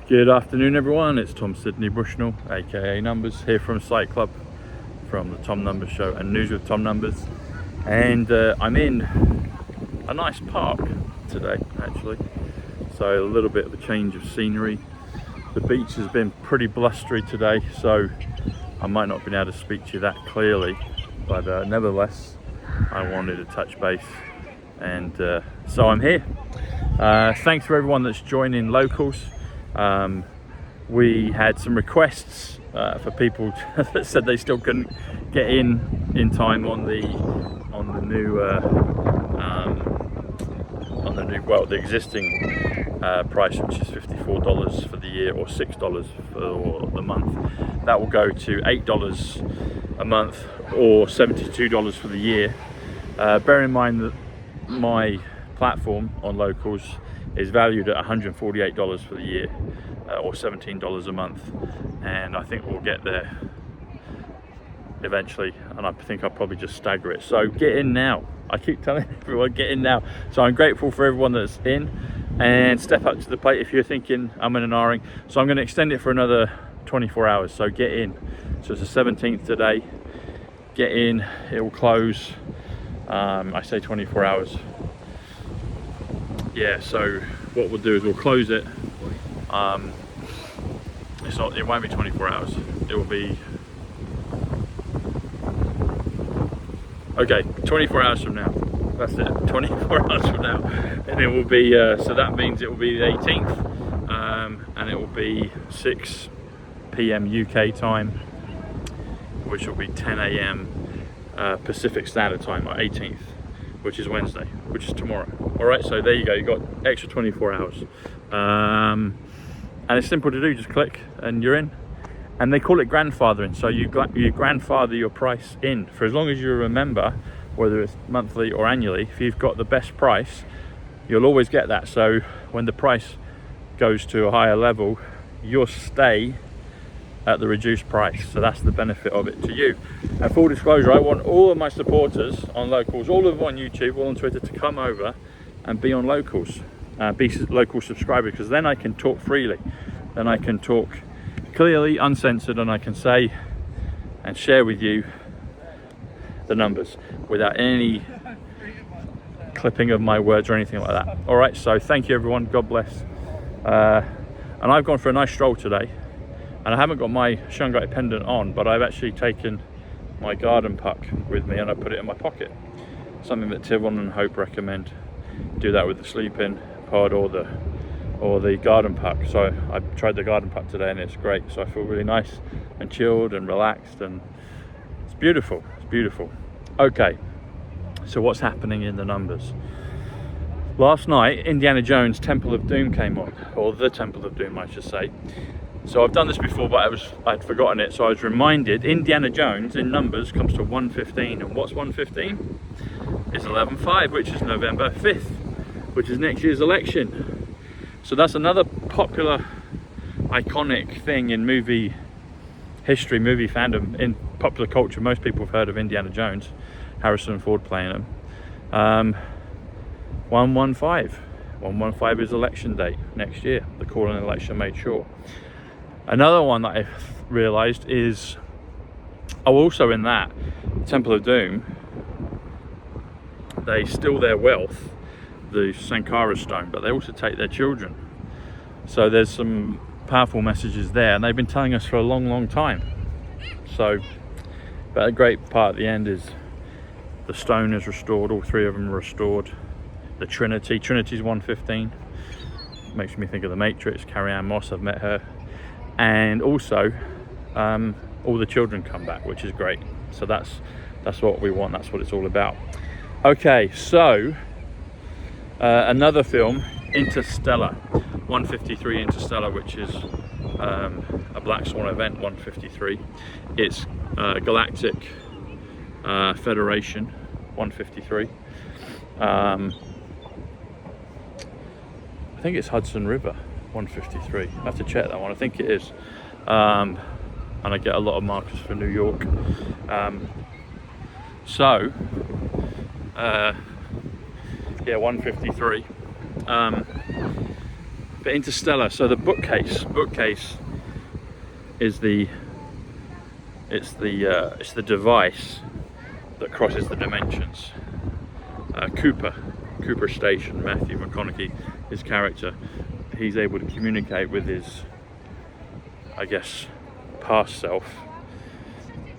Good afternoon everyone, it's Tom Sydney Bushnell, aka Numbers, here from Psych Club, from the Tom Numbers show and News with Tom Numbers. And I'm in a nice park today actually, so a little bit of a change of scenery. The beach has been pretty blustery today, so I might not have been able to speak to you that clearly, but nevertheless I wanted to touch base, and so I'm here. Thanks for everyone that's joining locals. We had some requests for people that said they still couldn't get in time on the new the existing price, which is $54 for the year, or $6 for the month. That will go to $8 a month or $72 for the year. Bear in mind that my platform on locals is valued at $148 for the year, or $17 a month, and I think we'll get there eventually, and I think I'll probably just stagger it. So get in now. I keep telling everyone, get in now. So I'm grateful for everyone that's in, and step up to the plate if you're thinking I'm in an R-ing. So I'm going to extend it for another 24 hours, so get in. So it's the 17th today. Get in, it will close, I say 24 hours. Yeah, so what we'll do is we'll close it. It won't be 24 hours. It will be, okay, 24 hours from now. That's it, 24 hours from now. And it will be, so that means it will be the 18th, and it will be 6 p.m. UK time, which will be 10 a.m. Pacific Standard Time, or 18th, which is Wednesday, which is tomorrow. All right, so there you go, you got extra 24 hours. And it's simple to do, just click and you're in. And they call it grandfathering, so you grandfather your price in for as long as you remember, whether it's monthly or annually. If you've got the best price, you'll always get that. So when the price goes to a higher level, you'll stay at the reduced price. So that's the benefit of it to you. And full disclosure, I want all of my supporters on locals, all of them on YouTube, all on Twitter, to come over and be on locals, be local subscribers, because then I can talk freely, then I can talk clearly, uncensored, and I can say and share with you the numbers without any clipping of my words or anything like that. All right, so thank you everyone, God bless. And I've gone for a nice stroll today, and I haven't got my shungite pendant on, but I've actually taken my garden puck with me and I put it in my pocket. Something that Tivon and Hope recommend. Do that with the sleeping pod or the garden puck. So I tried the garden puck today and it's great. So I feel really nice and chilled and relaxed, and it's beautiful. It's beautiful. Okay, so what's happening in the numbers? Last night, Indiana Jones' Temple of Doom came on, or the Temple of Doom, I should say. So I've done this before, but I'd forgotten it, so I was reminded. Indiana Jones in numbers comes to 115, and what's 115? It's 11/5, which is November 5th, which is next year's election. So that's another popular, iconic thing in movie history, movie fandom, in popular culture. Most people have heard of Indiana Jones, Harrison Ford playing him. 115. 115 is election date next year. The call an election made sure. Another one that I've realised is, also in that Temple of Doom, they steal their wealth, the Sankara stone, but they also take their children. So there's some powerful messages there, and they've been telling us for a long time. So, but a great part at the end is the stone is restored, all three of them are restored. The Trinity's 115, makes me think of the Matrix. Carrie-Anne Moss, I've met her. And also all the children come back, which is great. So that's what we want, that's what it's all about. Okay, so another film, Interstellar, 153 Interstellar, which is a Black Swan event, 153. It's Galactic Federation, 153. I think it's Hudson River, 153. I have to check that one. I think it is. And I get a lot of markers for New York. Yeah, 153. But Interstellar, so the bookcase is the device that crosses the dimensions. Cooper Station, Matthew McConaughey, his character, he's able to communicate with his, I guess, past self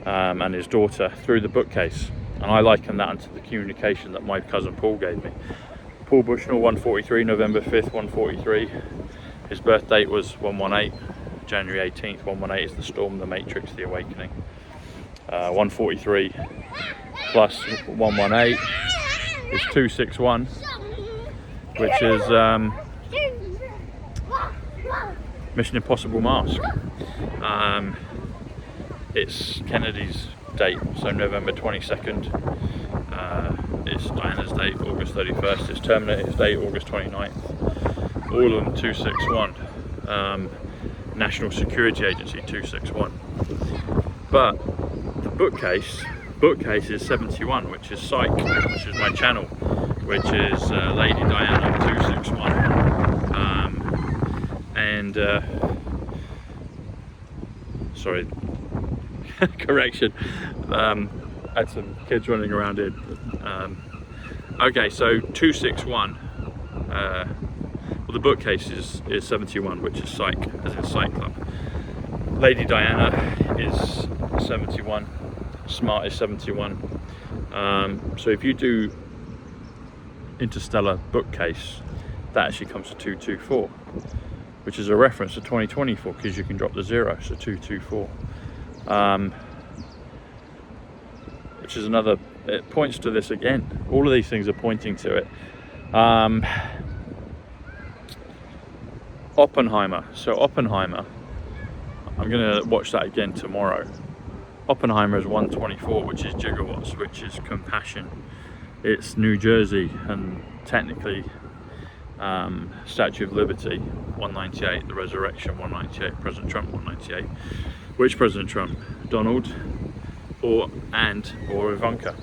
and his daughter through the bookcase. And I liken that to the communication that my cousin Paul gave me. Paul Bushnell, 143, November 5th, 143. His birth date was 118, January 18th. 118 is the storm, the matrix, the awakening. 143 plus 118 is 261, which is Mission Impossible mask. It's Kennedy's date, so November 22nd. It's Diana's date, August 31st. It's Terminator's date, August 29th. All of them 261. National Security Agency 261. But the bookcase is 71, which is Psych, which is my channel, which is Lady Diana 261. Sorry, correction. Had some kids running around here. Okay, so 261. Well, the bookcase is 71, which is Psych, as in Psych Club. Lady Diana is 71. Smart is 71. So if you do Interstellar bookcase, that actually comes to 224, which is a reference to 2024 because you can drop the 0, so 224. Which is another, it points to this again. All of these things are pointing to it. Oppenheimer. So Oppenheimer, I'm going to watch that again tomorrow. Oppenheimer is 124, which is gigawatts, which is compassion. It's New Jersey, and technically Statue of Liberty 198, the resurrection 198, President Trump 198. Which President Trump? Donald or Ivanka?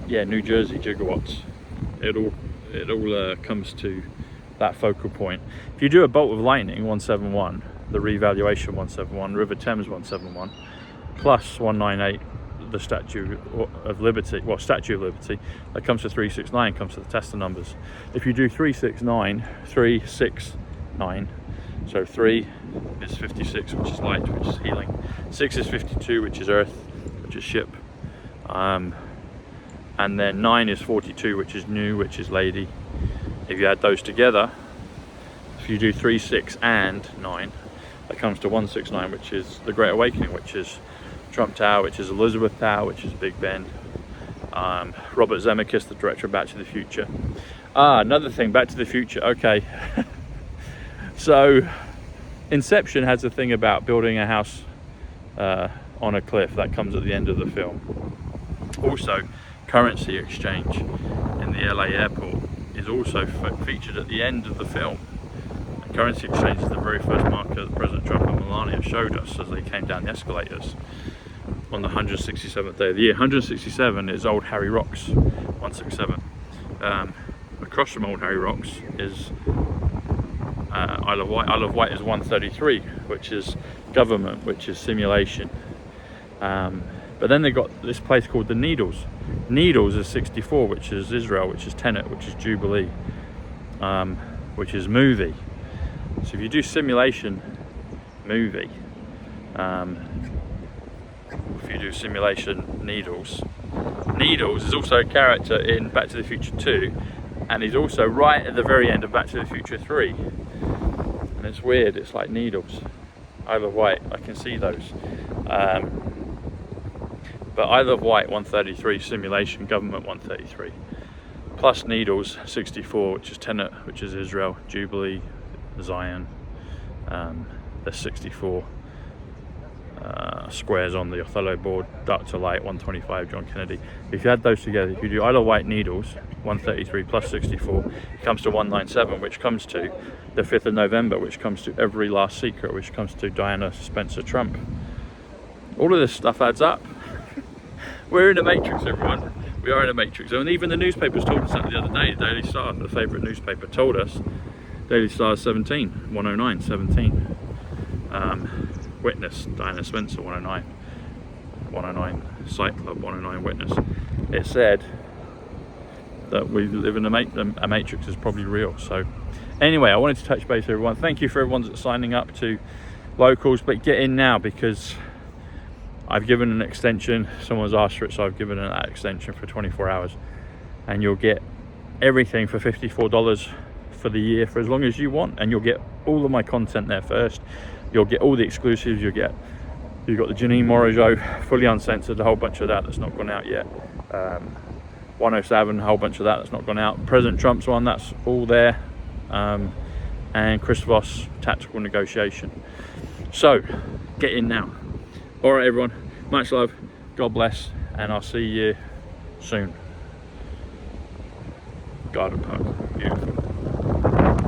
Yeah, New Jersey gigawatts. It all comes to that focal point. If you do a bolt of lightning 171, the revaluation 171, River Thames 171, plus 198, the Statue of Liberty, well, Statue of Liberty, that comes to 369, comes to the Tesla numbers. If you do 369, so 3 is 56, which is light, which is healing. 6 is 52, which is earth, which is ship. And then 9 is 42, which is new, which is lady. If you add those together, if you do 3, 6, and 9, that comes to 169, which is the Great Awakening, which is Trump Tower, which is Elizabeth Tower, which is Big Ben. Robert Zemeckis, the director of Back to the Future. Another thing, Back to the Future, okay. So Inception has a thing about building a house on a cliff. That comes at the end of the film. Also, currency exchange in the LA airport is also featured at the end of the film. And currency exchange is the very first marker that President Trump and Melania showed us as they came down the escalators on the 167th day of the year. 167 is Old Harry Rocks, 167. Across from Old Harry Rocks is Isle of Wight. Isle of Wight is 133, which is government, which is simulation. But then they got this place called the Needles. Needles is 64, which is Israel, which is Tenet, which is Jubilee, which is movie. So if you do simulation movie, if you do simulation Needles is also a character in Back to the Future 2, and he's also right at the very end of Back to the Future 3. And it's weird, it's like Needles. Isle of Wight, I can see those. But Isle of Wight 133, simulation, government 133. Plus Needles 64, which is Tenet, which is Israel, Jubilee, Zion. There's 64 squares on the Othello board. Dark to Light 125, John Kennedy. If you add those together, if you do Isle of Wight Needles 133 plus 64, it comes to 197, which comes to the 5th of November, which comes to Every Last Secret, which comes to Diana Spencer Trump. All of this stuff adds up. We're in the Matrix, everyone. We are in a matrix. And even the newspapers told us that the other day. Daily Star, the favourite newspaper, told us Daily Star 17, 109, 17. Witness, Diana Spencer, 109. 109 Psych Club, 109 Witness. It said that we live in a matrix is probably real. So anyway, I wanted to touch base with everyone. Thank you for everyone that's signing up to locals, but get in now because I've given an extension. Someone's asked for it, so I've given that extension for 24 hours, and you'll get everything for $54 for the year for as long as you want, and you'll get all of my content there first. You'll get all the exclusives. You've got the Janine Morageau fully uncensored, a whole bunch of that's not gone out yet. 107, a whole bunch of that's not gone out. President Trump's one, that's all there. And Chris Voss, tactical negotiation. So get in now. All right, everyone, much love, God bless, and I'll see you soon. Garden Park, beautiful.